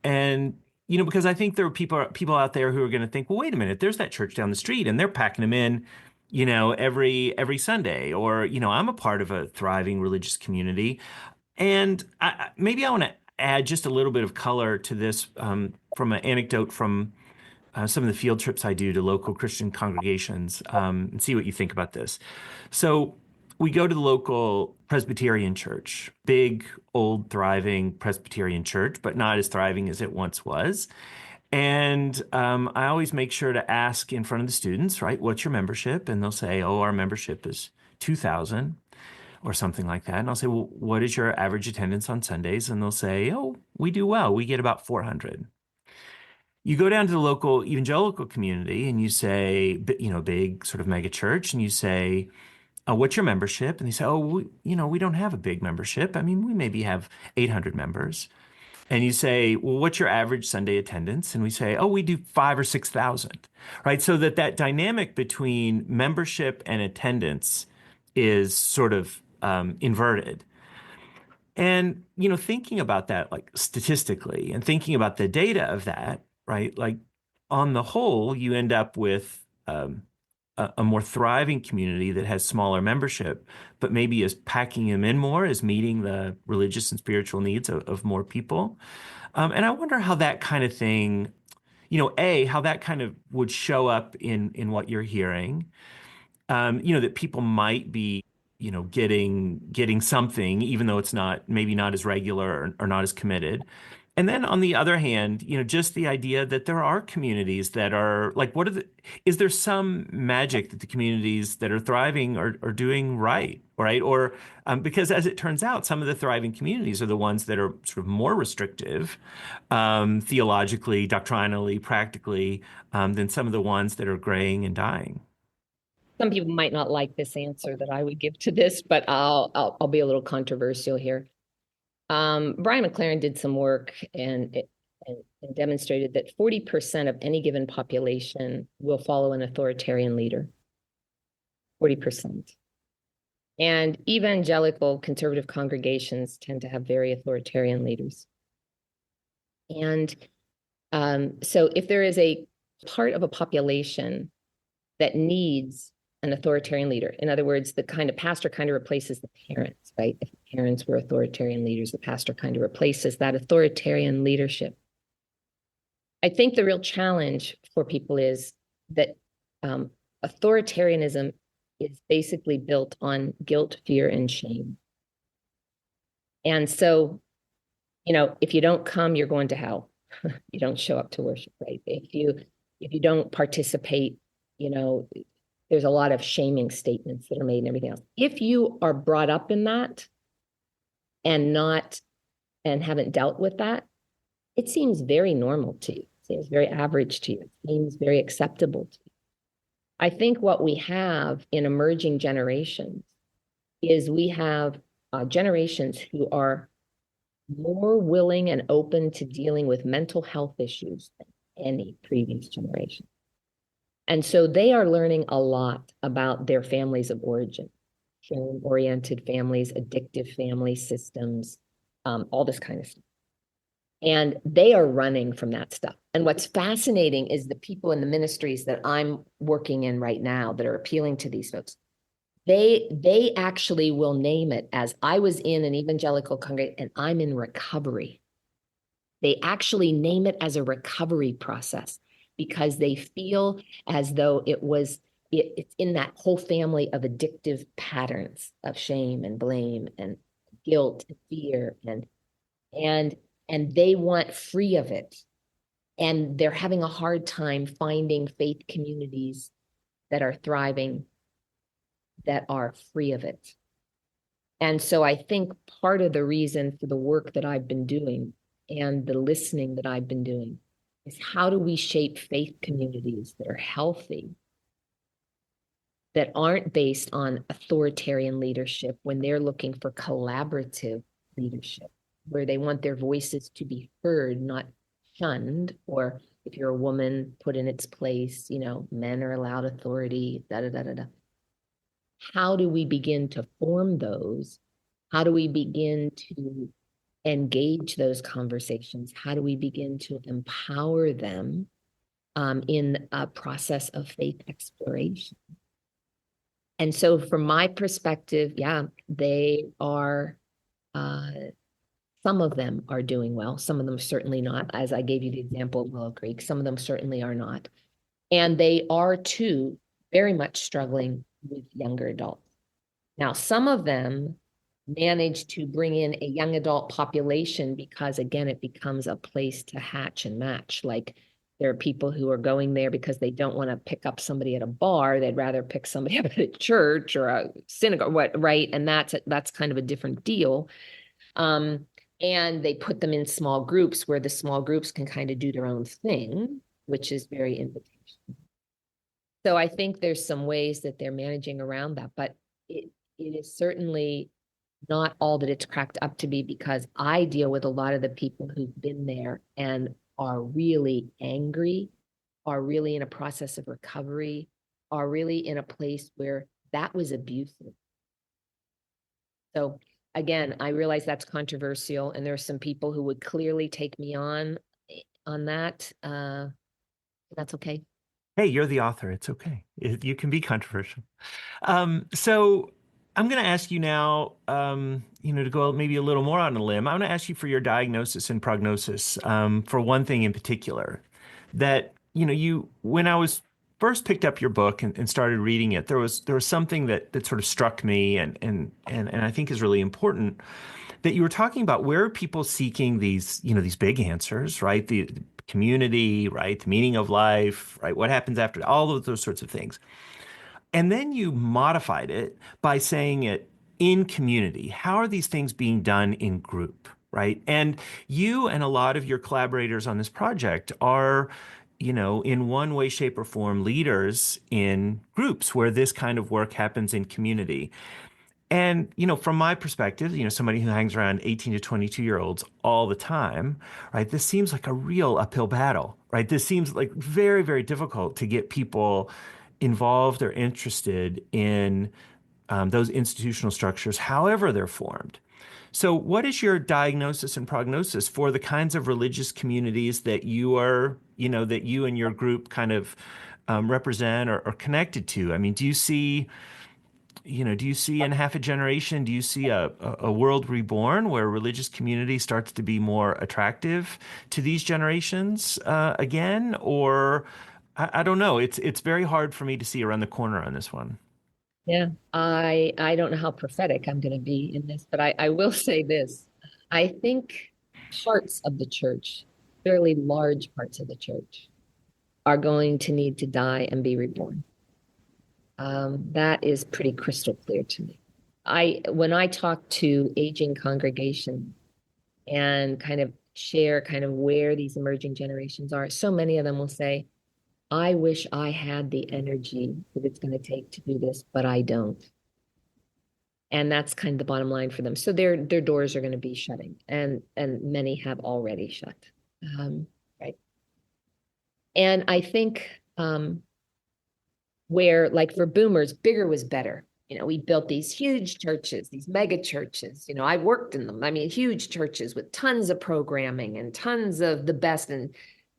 [SPEAKER 1] and because I think there are people out there who are going to think, well, wait a minute, there's that church down the street, and they're packing them in, every Sunday, or I'm a part of a thriving religious community, and maybe I want to add just a little bit of color to this from an anecdote from some of the field trips I do to local Christian congregations, and see what you think about this. So we go to the local Presbyterian church, big, old, thriving Presbyterian church, but not as thriving as it once was. And I always make sure to ask in front of the students, right, what's your membership? And they'll say, oh, our membership is 2,000 or something like that. And I'll say, well, what is your average attendance on Sundays? And they'll say, oh, we do well. We get about 400. You go down to the local evangelical community and you say, big sort of mega church, and you say, what's your membership? And they say, oh, we don't have a big membership. I mean, we maybe have 800 members. And you say, well, what's your average Sunday attendance? And we say, oh, we do 5 or 6,000, right? So that dynamic between membership and attendance is sort of inverted. And, thinking about that, like statistically, and thinking about the data of that, right? Like on the whole, you end up with a more thriving community that has smaller membership, but maybe is packing them in more, is meeting the religious and spiritual needs of more people. And I wonder how that kind of thing, how that kind of would show up in what you're hearing, that people might be, getting something, even though it's not maybe not as regular or not as committed. And then on the other hand, just the idea that there are communities that are like, is there some magic that the communities that are thriving are doing right, right? Or because as it turns out, some of the thriving communities are the ones that are sort of more restrictive, theologically, doctrinally, practically, than some of the ones that are graying and dying.
[SPEAKER 2] Some people might not like this answer that I would give to this, but I'll be a little controversial here. Brian McLaren did some work and demonstrated that 40% of any given population will follow an authoritarian leader. 40%. And evangelical conservative congregations tend to have very authoritarian leaders. And so if there is a part of a population that needs an authoritarian leader, in other words, the kind of pastor kind of replaces the parents, right? If the parents were authoritarian leaders, the pastor kind of replaces that authoritarian leadership. I think the real challenge for people is that authoritarianism is basically built on guilt, fear, and shame. And so, if you don't come, you're going to hell. You don't show up to worship, right? If you don't participate, there's a lot of shaming statements that are made and everything else. If you are brought up in that and haven't dealt with that, it seems very normal to you. It seems very average to you. It seems very acceptable to you. I think what we have in emerging generations is we have generations who are more willing and open to dealing with mental health issues than any previous generation. And so they are learning a lot about their families of origin, shame-oriented families, addictive family systems, all this kind of stuff. And they are running from that stuff. And what's fascinating is the people in the ministries that I'm working in right now that are appealing to these folks. They actually will name it as, I was in an evangelical congregation and I'm in recovery. They actually name it as a recovery process because they feel as though it's in that whole family of addictive patterns of shame and blame and guilt and fear and they want free of it. And they're having a hard time finding faith communities that are thriving, that are free of it. And so I think part of the reason for the work that I've been doing and the listening that I've been doing is how do we shape faith communities that are healthy that aren't based on authoritarian leadership, when they're looking for collaborative leadership, where they want their voices to be heard, not shunned, or if you're a woman, put in its place, men are allowed authority, da da da da da. How do we begin to form those? How do we begin to engage those conversations? How do we begin to empower them in a process of faith exploration? And so, from my perspective, yeah, they are, uh, some of them are doing well. Some of them certainly not. As I gave you the example of Willow Creek, some of them certainly are not. And they are too very much struggling with younger adults. Now, some of them manage to bring in a young adult population because, again, it becomes a place to hatch and match. Like there are people who are going there because they don't want to pick up somebody at a bar. They'd rather pick somebody up at a church or a synagogue, right? And that's kind of a different deal. Um, and they put them in small groups where the small groups can kind of do their own thing, which is very invitational. So I think there's some ways that they're managing around that, but it is certainly not all that it's cracked up to be, because I deal with a lot of the people who've been there and are really angry, are really in a process of recovery, are really in a place where that was abusive. So again, I realize that's controversial, and there are some people who would clearly take me on that. That's okay.
[SPEAKER 1] Hey, you're the author. It's okay. You can be controversial. So I'm going to ask you now, to go maybe a little more on a limb. I'm going to ask you for your diagnosis and prognosis, for one thing in particular, that, when I was first picked up your book and started reading it, there was something that sort of struck me and I think is really important, that you were talking about where are people seeking these big answers, right? The community, right? The meaning of life, right? What happens after all of those sorts of things. And then you modified it by saying it in community. How are these things being done in group, right? And you and a lot of your collaborators on this project are, in one way, shape, or form, leaders in groups where this kind of work happens in community. And, from my perspective, somebody who hangs around 18 to 22-year-olds all the time, right? This seems like a real uphill battle, right? This seems like very, very difficult to get people involved or interested in those institutional structures, however they're formed. So, what is your diagnosis and prognosis for the kinds of religious communities that that you and your group kind of represent or connected to? I mean, do you see in half a generation, do you see a world reborn where religious community starts to be more attractive to these generations again? Or I don't know. It's very hard for me to see around the corner on this one.
[SPEAKER 2] Yeah, I don't know how prophetic I'm going to be in this, but I will say this. I think parts of the church, fairly large parts of the church, are going to need to die and be reborn. That is pretty crystal clear to me. When I talk to aging congregations and kind of share kind of where these emerging generations are, so many of them will say, I wish I had the energy that it's going to take to do this, but I don't. And that's kind of the bottom line for them. So their doors are going to be shutting, and many have already shut. Right. And I think where, like, for boomers, bigger was better. We built these huge churches, these mega churches. I worked in them. I mean, huge churches with tons of programming and tons of the best and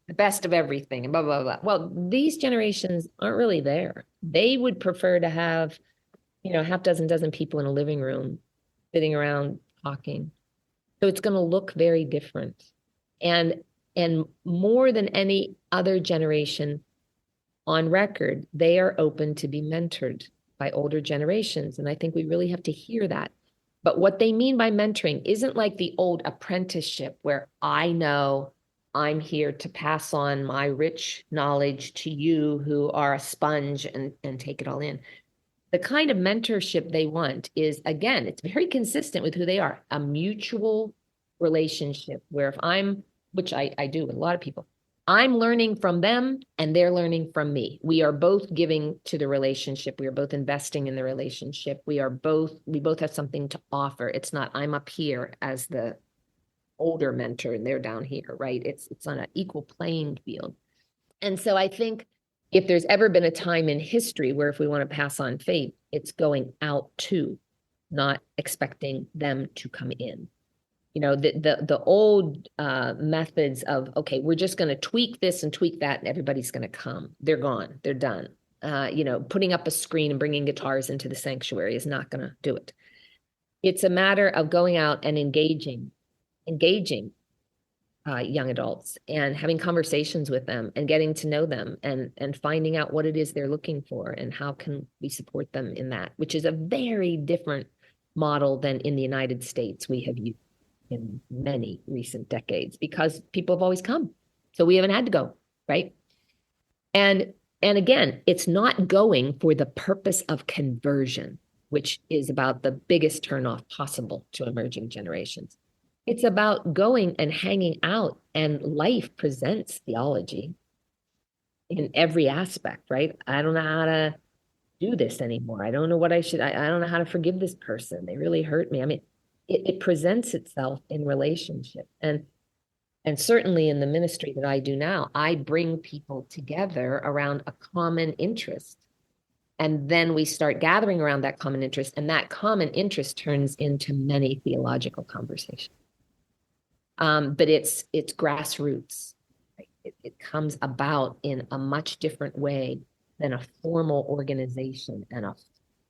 [SPEAKER 2] the best of everything and blah, blah, blah. Well, these generations aren't really there. They would prefer to have, half dozen people in a living room sitting around talking. So it's going to look very different. And more than any other generation on record, they are open to be mentored by older generations. And I think we really have to hear that. But what they mean by mentoring isn't like the old apprenticeship where I know I'm here to pass on my rich knowledge to you who are a sponge and take it all in. The kind of mentorship they want is, again, it's very consistent with who they are, a mutual relationship where if I'm, which I do with a lot of people, I'm learning from them and they're learning from me. We are both giving to the relationship. We are both investing in the relationship. We both have something to offer. It's not I'm up here as the older mentor and they're down here, right? It's on an equal playing field. And so I think if there's ever been a time in history where if we want to pass on faith, it's going out to, not expecting them to come in. You know, the old methods of, okay, we're just going to tweak this and tweak that and everybody's going to come. They're gone. They're done. You know, putting up a screen and bringing guitars into the sanctuary is not going to do it. It's a matter of going out and engaging young adults and having conversations with them and getting to know them and finding out what it is they're looking for and how can we support them in that, which is a very different model than in the United States we have used in many recent decades because people have always come. So we haven't had to go, right? And again, it's not going for the purpose of conversion, which is about the biggest turnoff possible to emerging generations. It's about going and hanging out, and life presents theology in every aspect, right? I don't know how to do this anymore. I don't know what I should, I don't know how to forgive this person. They really hurt me. I mean, it presents itself in relationship. And certainly in the ministry that I do now, I bring people together around a common interest. And then we start gathering around that common interest, and that common interest turns into many theological conversations. But it's grassroots. Right? It comes about in a much different way than a formal organization and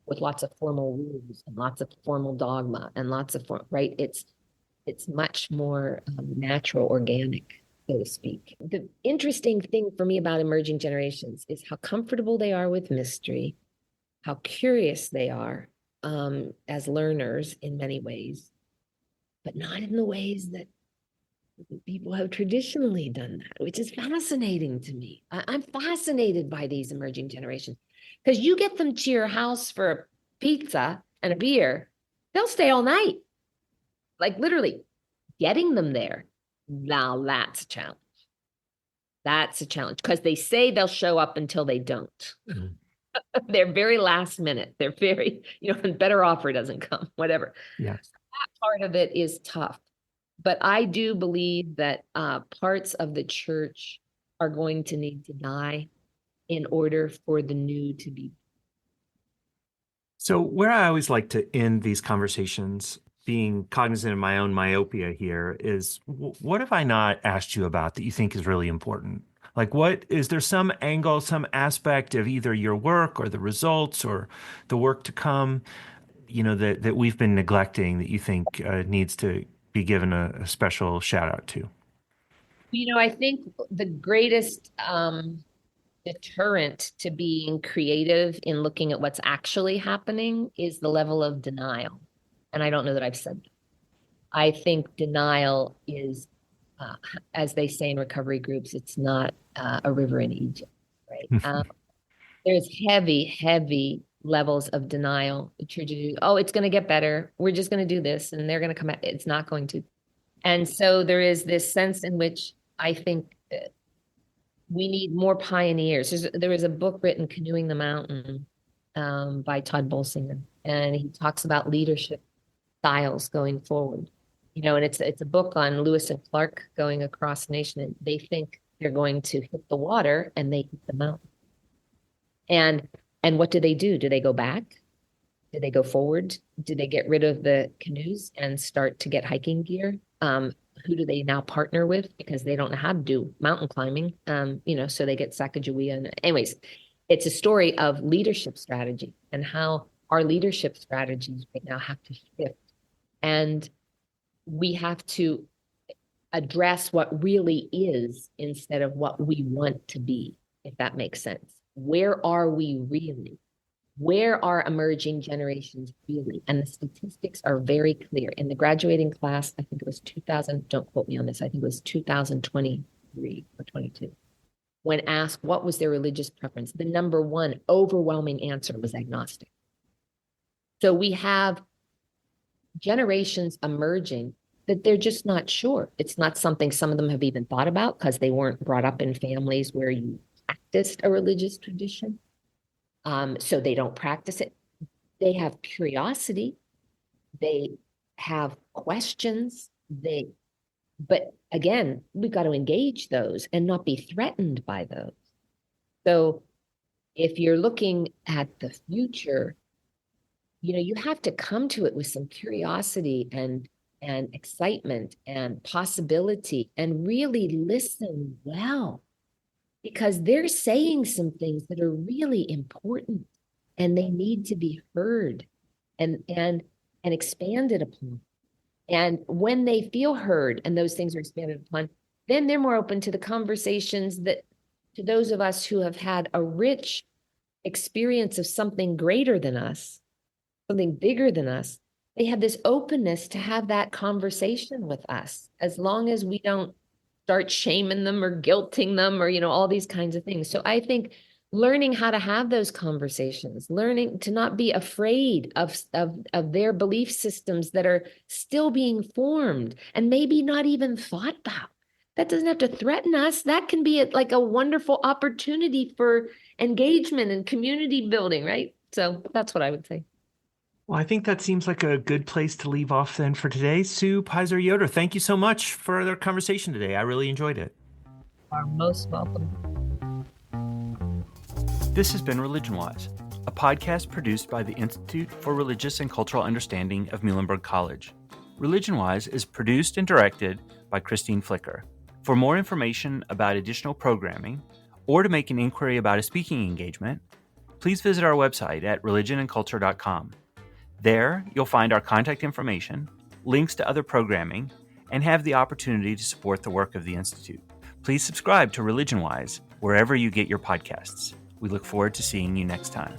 [SPEAKER 2] with lots of formal rules and lots of formal dogma and lots of right. It's much more natural, organic, so to speak. The interesting thing for me about emerging generations is how comfortable they are with mystery, how curious they are as learners in many ways, but not in the ways that people have traditionally done that, which is fascinating to me. I'm fascinated by these emerging generations because you get them to your house for a pizza and a beer, they'll stay all night. Like literally getting them there. Now that's a challenge. That's a challenge because they say they'll show up until they don't. Mm-hmm. They're very last minute. They're very, better offer doesn't come, whatever.
[SPEAKER 1] Yes.
[SPEAKER 2] That part of it is tough. But I do believe that parts of the church are going to need to die in order for the new to be.
[SPEAKER 1] So where I always like to end these conversations, being cognizant of my own myopia here, is what have I not asked you about that you think is really important? Like, what is there some angle, some aspect of either your work or the results or the work to come, that we've been neglecting that you think needs to be given a special shout out to?
[SPEAKER 2] I think the greatest deterrent to being creative in looking at what's actually happening is the level of denial. And I don't know that I've said that. I think denial is, as they say in recovery groups, it's not a river in Egypt, right? There's heavy levels of denial. The church is, oh, it's going to get better. We're just going to do this, and they're going to come out. It's not going to. And so there is this sense in which I think we need more pioneers. There was a book written, Canoeing the Mountain, by Todd Bolsinger, and he talks about leadership styles going forward. And it's a book on Lewis and Clark going across the nation, and they think they're going to hit the water, and they hit the mountain. And what do? Do they go back? Do they go forward? Do they get rid of the canoes and start to get hiking gear? Who do they now partner with? Because they don't know how to do mountain climbing, so they get Sacagawea. Anyways, it's a story of leadership strategy and how our leadership strategies right now have to shift. And we have to address what really is instead of what we want to be, if that makes sense. Where are we really? Where are emerging generations really? And the statistics are very clear. In the graduating class, I think it was 2000, don't quote me on this, I think it was 2023 or 22. When asked what was their religious preference, the number one overwhelming answer was agnostic. So we have generations emerging that they're just not sure. It's not something some of them have even thought about because they weren't brought up in families where you practiced a religious tradition. So they don't practice it. They have curiosity. They have questions. But again, we've got to engage those and not be threatened by those. So if you're looking at the future, you have to come to it with some curiosity and excitement and possibility and really listen well, because they're saying some things that are really important and they need to be heard and expanded upon. And when they feel heard and those things are expanded upon, then they're more open to the conversations that to those of us who have had a rich experience of something greater than us, something bigger than us. They have this openness to have that conversation with us, as long as we don't start shaming them or guilting them or, all these kinds of things. So I think learning how to have those conversations, learning to not be afraid of their belief systems that are still being formed and maybe not even thought about. That doesn't have to threaten us. That can be like a wonderful opportunity for engagement and community building, right? So that's what I would say.
[SPEAKER 1] Well, I think that seems like a good place to leave off then for today. Sue Pizor Yoder, thank you so much for the conversation today. I really enjoyed it.
[SPEAKER 2] You are most welcome.
[SPEAKER 1] This has been Religion Wise, a podcast produced by the Institute for Religious and Cultural Understanding of Muhlenberg College. Religion Wise is produced and directed by Christine Flicker. For more information about additional programming, or to make an inquiry about a speaking engagement, please visit our website at religionandculture.com. There, you'll find our contact information, links to other programming, and have the opportunity to support the work of the Institute. Please subscribe to Religion Wise wherever you get your podcasts. We look forward to seeing you next time.